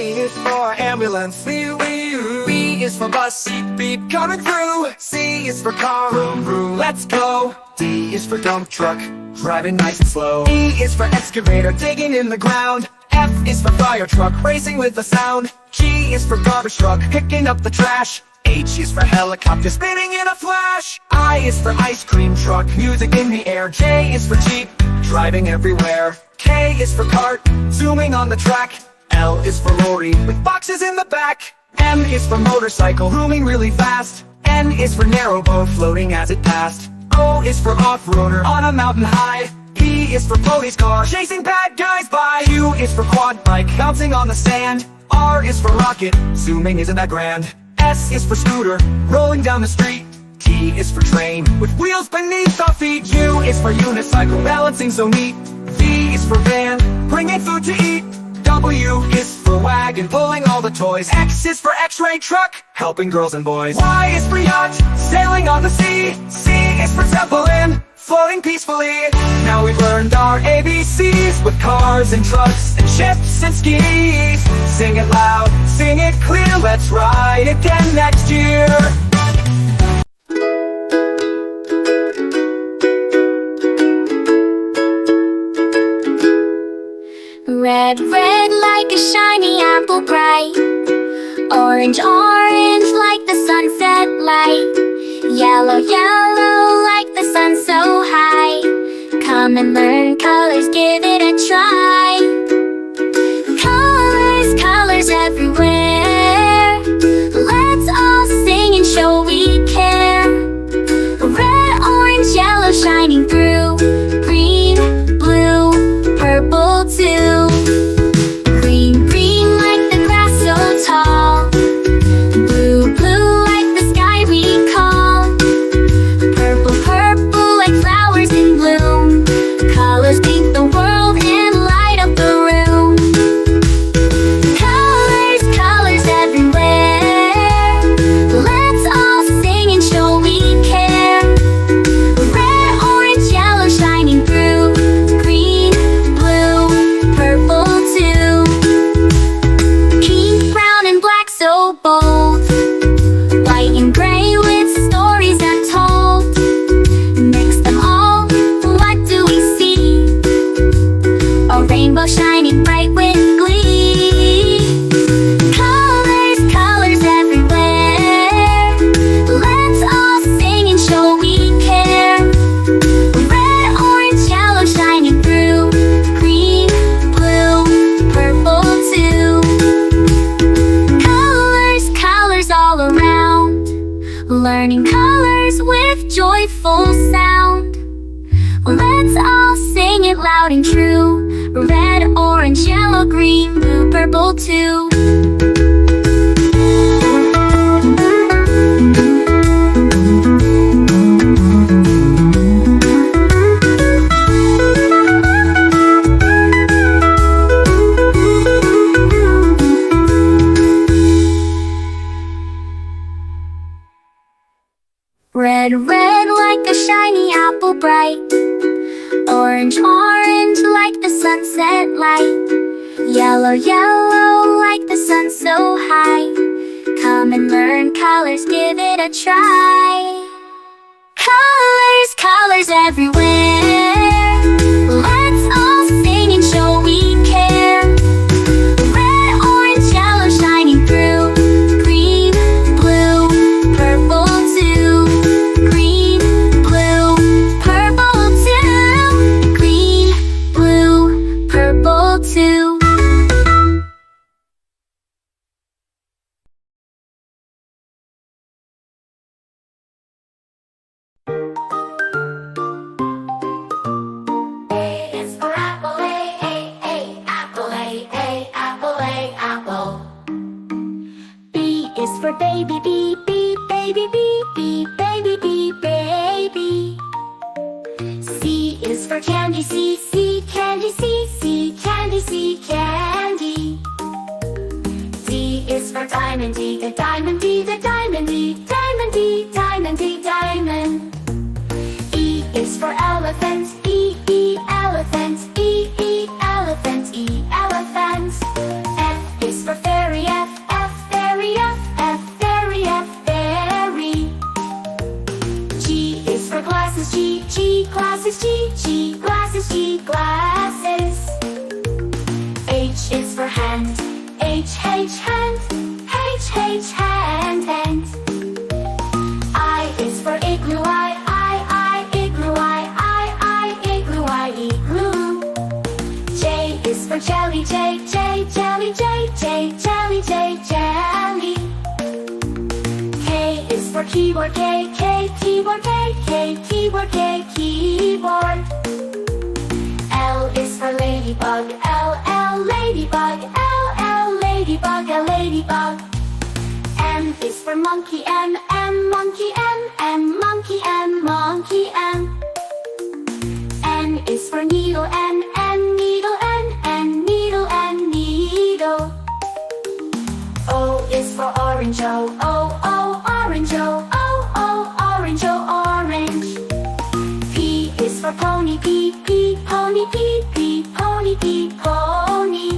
A is for ambulance, B is for bus, beep beep coming through. C is for car, vroom vroom, let's go. D is for dump truck, driving nice and slow. E is for excavator, digging in the ground. F is for fire truck, racing with a sound. G is for garbage truck, picking up the trash. H is for helicopter, spinning in a flash. I is for ice cream truck, music in the air. J is for jeep, driving everywhere. K is for cart, zooming on the track. L is for lorry, with boxes in the back. M is for motorcycle, zooming really fast. N is for narrowboat, floating as it passed. O is for off-roader, on a mountain high. P is for police car, chasing bad guys by. Q is for quad bike, bouncing on the sand. R is for rocket, zooming isn't that grand. S is for scooter, rolling down the street. T is for train, with wheels beneath our feet. U is for unicycle, balancing so neat. V is for van, bringing food to eat. W is for wagon, pulling all the toys. X is for x-ray truck, helping girls and boys. Y is for yacht, sailing on the sea. C is for zeppelin, floating peacefully. Now we've learned our ABCs, with cars and trucks and ships and skis. Sing it loud, sing it clear, let's ride again next year. Red, red like a shiny apple bright. Orange, orange like the sunset light. Yellow, yellow like the sun so high. Come and learn colors, give it a try. Colors, colors everywhere. Let's all sing and show we care. Red, orange, yellow shining through. Green, blue, purple too. Green, green like the grass so tall. Blue, blue like the sky we call. Purple, purple like flowers in bloom. Colors paint the world and light up the room. Colors, colors everywhere. Let's all sing and show we care. Red, orange, yellow shining through. Green, blue, purple too. Pink, brown and black so bold. White and gray with stories untold. Mix them all, what do we see? A rainbow shining bright with glee. Colors, colors everywhere. Let's all sing and show we care. Red, orange, yellow shining through. Green, blue, purple too. Colors, colors all around. Learning colors with joyful sound. Let's all sing it loud and true. Red, orange, yellow, green, blue, purple too. Red, red like a shiny apple bright. Orange, orange like the sunset light. Yellow, yellow like the sun so high. Come and learn colors, give it a try. Colors, colors everywhere. Let's all sing and show we care. Red, orange, yellow shining through. Green, blue, purple too. Green, blue, purple too. Green, blue, purple too. A is for apple, A, apple, A, apple. B is for baby, B, baby, B, baby, B, baby. C is for candy, C, candy, C, candy, C, candy. D is for diamond, D, the diamond, D, the diamond, D, diamond, D, diamond, D, diamond. E is for elephant, E, elephant, E, elephant, E, elephant. F is for fairy. hand, H hand, hand. I is for igloo, I, igloo, I, igloo, I, igloo. J is for jelly, J, jelly, J, jelly, jelly. K is for keyboard, K, keyboard, K, keyboard, keyboard. L is for ladybug, L, ladybug, L, ladybug, ladybug. M is for monkey, M, monkey, M, monkey, monkey, M. N is for needle, N, needle, N, needle, needle. O is for orange, O, orange, O, orange, orange. P is for pony, P, pony, P, pony, pony.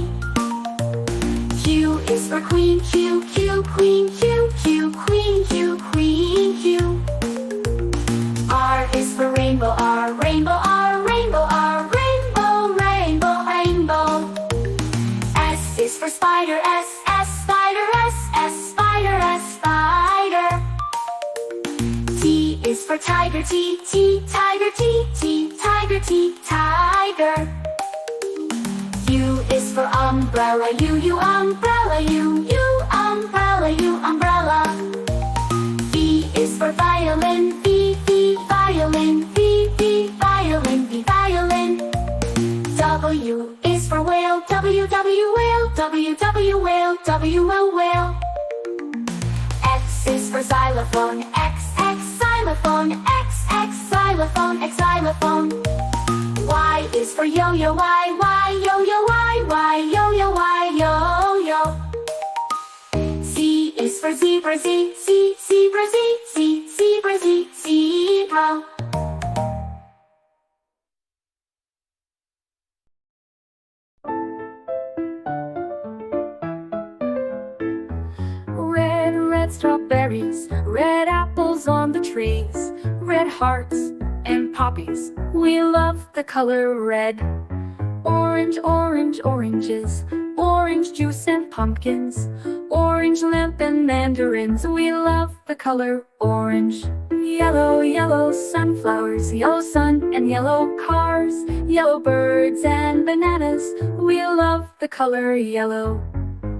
Q is for queen, Q, queen, Q, queen, queen, Q. R is for rainbow, R, rainbow, rainbow, rainbow, rainbow. S is for spider, S, spider, S, spider, spider. T is for tiger, T, tiger, T, tiger, tiger. U is for umbrella, U, umbrella, U, umbrella, umbrella. V is for violin, V, violin, V, violin, violin. W is for whale, W, whale, W, whale, W, whale. X is for xylophone, X, xylophone, X, xylophone, xylophone. Y is for yo-yo, Y, yo-yo, Y, yo-yo, yo-yo. Z is for zebra, Z, zebra, Z, zebra, zebra. Red, red strawberries, red apples on the trees, red hearts and poppies. We love the color red. Orange, orange, oranges, orange juice and pumpkins, orange lamp and mandarins. We love the color orange. Yellow, yellow sunflowers, yellow sun and yellow cars, yellow birds and bananas. We love the color yellow.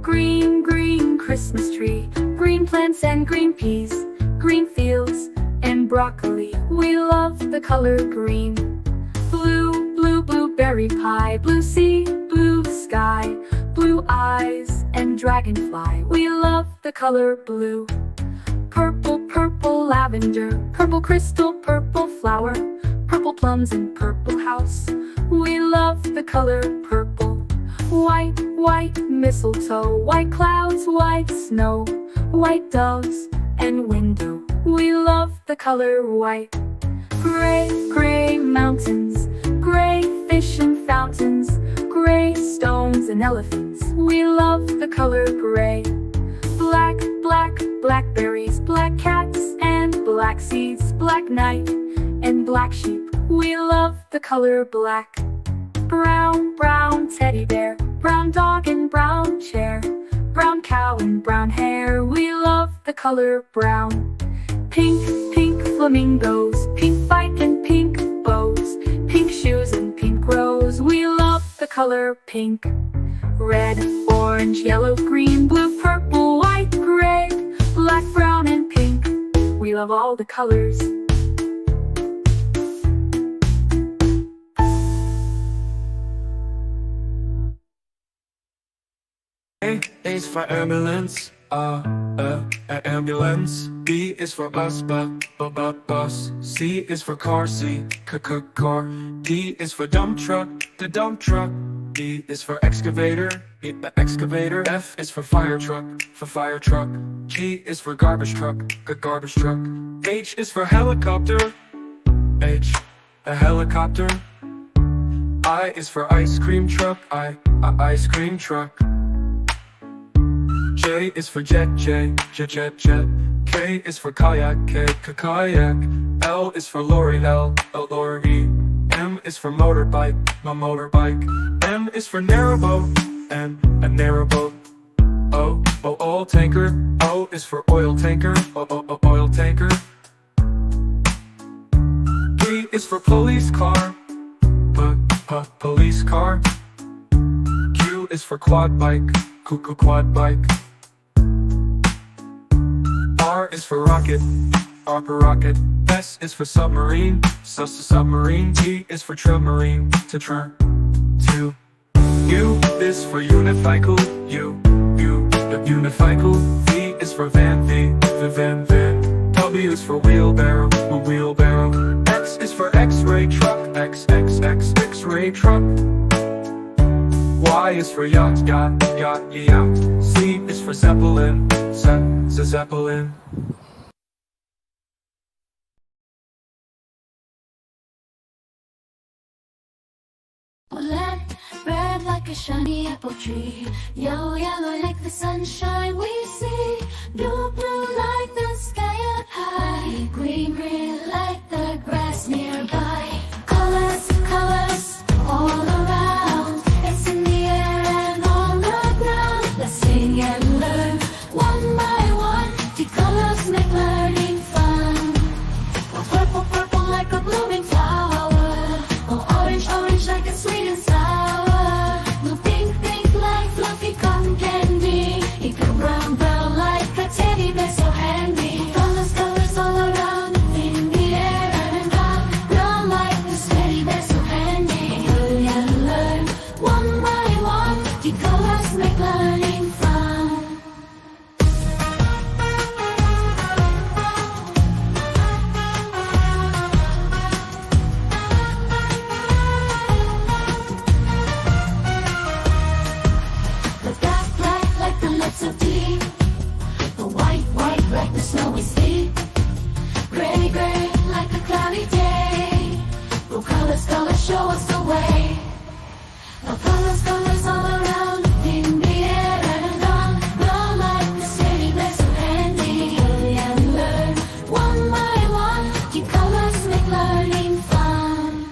Green, green Christmas tree, green plants and green peas, green fields and broccoli. We love the color green. Blue, blue, blueberry pie, blue sea, blue sky, blue eyes and dragonfly. We love the color blue. Purple, purple lavender, purple crystal, purple flower, purple plums and purple house. We love the color purple. White, white mistletoe, white clouds, white snow, white doves and window. We love the color white. Gray, gray mountains, gray fish and fountains, gray stones and elephants. We love the color gray. Black, black blackberries, black cats and black seeds, black night and black sheep. We love the color black. Brown, brown teddy bear, brown dog and brown chair, brown cow and brown hair. We love the color brown. Pink, pink flamingos, pink bike and pink bows, pink shoes and pink rose. We love the color pink. Red, orange, yellow, green, blue, purple, white, gray, black, brown and pink. We love all the colors. A is for ambulance, ambulance. B is for bus, bus. C is for car, car. D is for dump truck, the dump truck. E is for excavator, the excavator. F is for fire truck, G is for garbage truck, garbage truck. H is for helicopter, a helicopter. I is for ice cream truck, ice cream truck. J is for jet, jet. K is for kayak, kayak. L is for lorry, lorry. M is for motorbike, motorbike. N is for narrowboat, and a narrowboat. Oil tanker. O is for oil tanker. Oil tanker. P is for police car. Police car. Q is for quad bike. Quad bike. R is for rocket. Rocket. S is for submarine. Submarine. T is for submarine. To. U is for unicycle. Unicycle. V is for van. Van. W is for wheelbarrow. X is for X-ray truck. X-ray truck. Y is for yacht. Z is for zeppelin. Zeppelin. Red like a shiny apple tree. Yellow like the sunshine we see. Blue like the sky up high. Green like the grass nearby. Colors all around. It's in the air and on the ground. Let's sing and learn one by one. The colors make learning fun. Purple like a blooming flower. Orange like a sweet and sour. Blue pink like fluffy cotton candy. Brown like a teddy bear so handy. Colors all around in the air and brown like this teddy bear so handy. Hurry and learn one by one. The colors make learning fun. Black like the lips of tea. The white like the snowy sea. Gray like a cloudy day. Blue colors show us the way. The colors all around in the air and on. Brown like the city, they're so handy. Hurry and learn one by one. The colors make learning fun.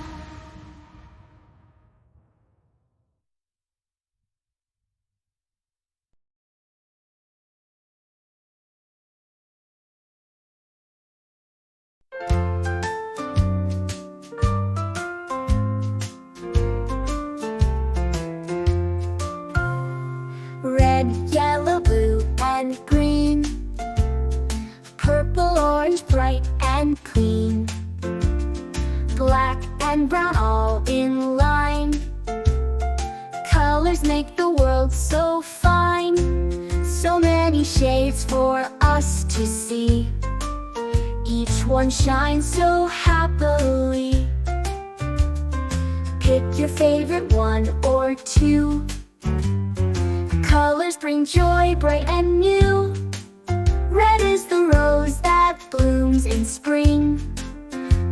Red, yellow, blue, and green. Purple, orange, bright and clean. Black and brown all in line. Colors make the world so fine. So many shades for us to see. Each one shines so happily. Pick your favorite one or two. Colors bring joy bright and new. Red is the rose that blooms in spring.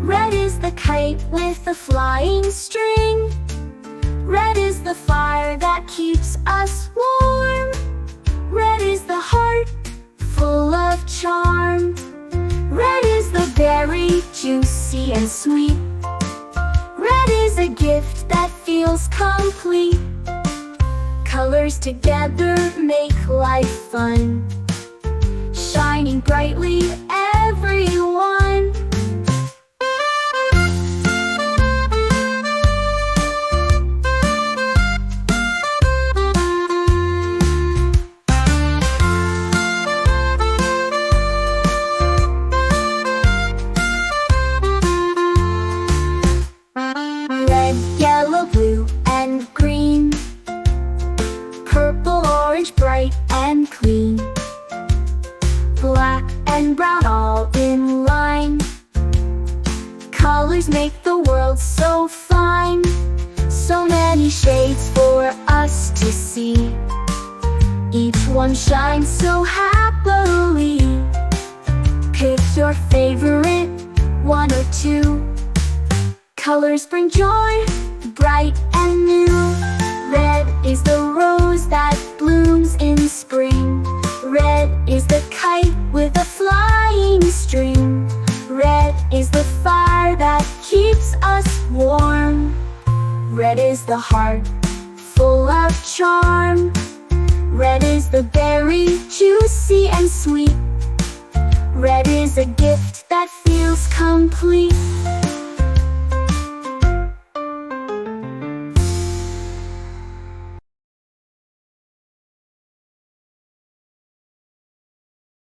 Red is the kite with the flying string. Red is the fire that keeps us warm. Red is the heart full of charm. Red is the berry juicy and sweet. Red is a gift that feels complete. Colors together make life fun. Shining brightly, everyone. Red, yellow, blue, and green. Purple, orange, bright and clean. Black and brown all in line. Colors make the world so fine. So many shades for us to see. Each one shines so happily. Pick your favorite one or two. Colors bring joy, bright and new. Red is the rose that blooms in spring. Red is the kite with a flying string. Red is the fire that keeps us warm. Red is the heart full of charm. Red is the berry,